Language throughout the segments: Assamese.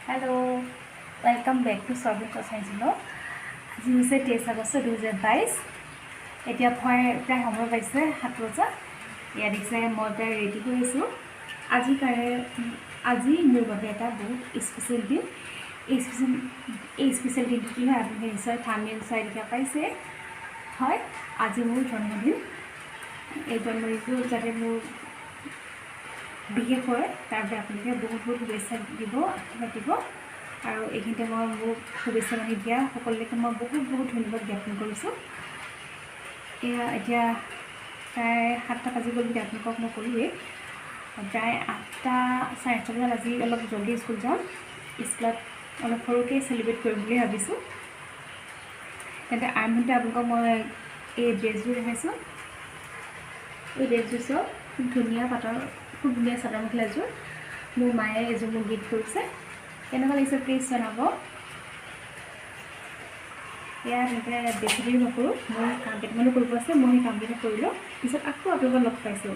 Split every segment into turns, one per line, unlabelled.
hello welcome back to service science आज है 23 আগষ্ট 2022 এতিয়া প্ৰায় সময় পাইছে 7 বজা ইয়া দিছে মই প্ৰায় ৰেডি হৈ আছো আজি মোৰ বাবে এটা বহুত স্পেচিয়েল দিন এই স্পেচিয়েল দিনটো কি হয় আপুনি নিশ্চয় থাম্বনেইল চাই দেখা পাইছে হয় আজি মোৰ জন্মদিন এই জন্মদিনটো যাতে মোৰ বিশেষ হয় তাৰ বাবে আপোনালোকে বহুত শুভেচ্ছা দিব আৰু এইখিনিতে মই মোৰ শুভেচ্ছা মানি দিয়া সকলোকে মই বহুত ধন্যবাদ জ্ঞাপন কৰিছোঁ এতিয়া প্ৰায় 7টা বাজি গ'ল বুলি আপোনালোকক মই ক'লোৱেই প্ৰায় 8টা 8:30 বজাত আজি অলপ জলদি স্কুল যাম স্কুলত অলপ সৰুকৈ চেলিব্ৰেট কৰিম বুলি ভাবিছোঁ তেন্তে আৰম্ভণিতে আপোনালোকক মই এই ড্ৰেছযোৰ দেখাইছোঁ এই ড্ৰেছযোৰ খুব ধুনীয়া পাটৰ খুব ধুনীয়া চাদৰ মেখেলাযোৰ মোৰ মায়ে এযোৰ মোক গিফ্ট কৰিছে কেনেকুৱা লাগিছে প্লিজ জনাব এয়া তেনেকৈ বেছি দেৰি নকৰোঁ মোৰ কাম কেইটামানো কৰিব আছে মই সেই কামকেইটা কৰিলোঁ পিছত আকৌ আপোনালোকক লগ পাইছোঁ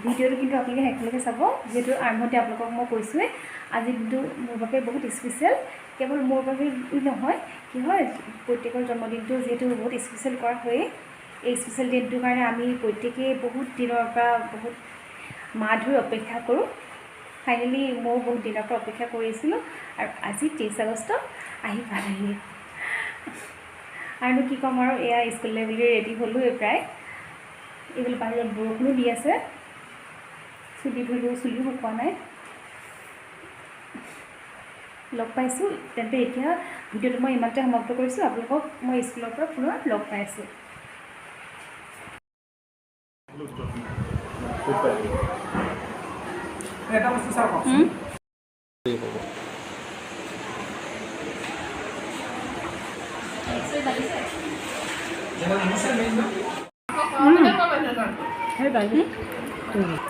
ভিডিঅ'টো কিন্তু আপোনালোকে শেষলৈকে চাব যিহেতু আৰম্ভতে আপোনালোকক মই কৈছোঁৱেই আজি দিনটো মোৰ বাবে বহুত স্পেচিয়েল কেৱল মোৰ বাবে নহয় কি হয় প্ৰত্যেকৰ জন্মদিনটো যিহেতু বহুত স্পেচিয়েল কৰা হয়েই এই স্পেচিয়েল দিনটোৰ কাৰণে আমি প্ৰত্যেকেই বহুত দিনৰ পৰা বহুত মাহ ধৰি অপেক্ষা কৰোঁ ফাইনেলি মই বহুত দিনৰ পৰা অপেক্ষা কৰি আছিলোঁ আৰু আজি 23 আগষ্ট আহি পালেহি আৰুনো কি ক'ম আৰু এয়া স্কুললৈ বুলি ৰেডি হ'লোঁৱে প্ৰায় এইফালে বাহিৰত বৰষুণো দি আছে চুলি ধুলোঁ চুলিও শুকোৱা নাই লগ পাইছোঁ তেন্তে এতিয়া ভিডিঅ'টো মই ইমানতে সমাপ্ত কৰিছোঁ আপোনালোকক মই স্কুলৰ পৰা পুনৰ লগ পাই আছোঁ
এটা বস্তু চাওক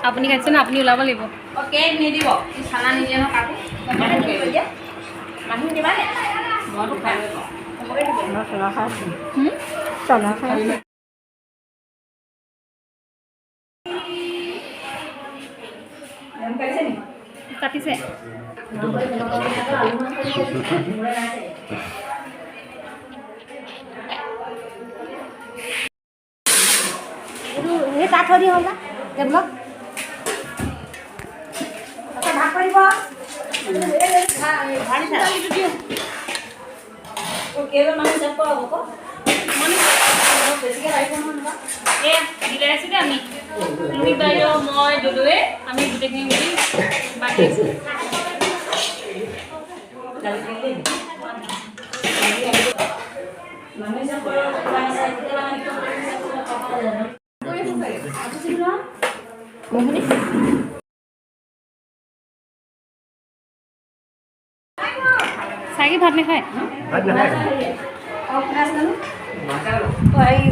আপুনি খাইছে না আপুনি ওলাব লাগিব
কেক নিদিব চানা নিদিয়ে ন কাকো মানুহ দিবা নে মইতো খাই
চলা খাই কাটিছে
এই কাঠ দি হ'ল না এইবিলাক ভাগ কৰিব কেইজন মানুহ চেক কৰা হ'ব বেছিকৈ লাগিব নহয়
এই দিলে আছোঁ দে আমি তুমি বাইদেউ মই দলোৱে আমি গোটেইখিনি মিলি বাকি আছোঁ চাইকি ভাত নাখায়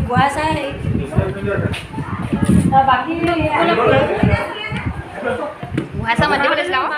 গোৱা চাই বাকী
মাতিব লাগিছিলে আকৌ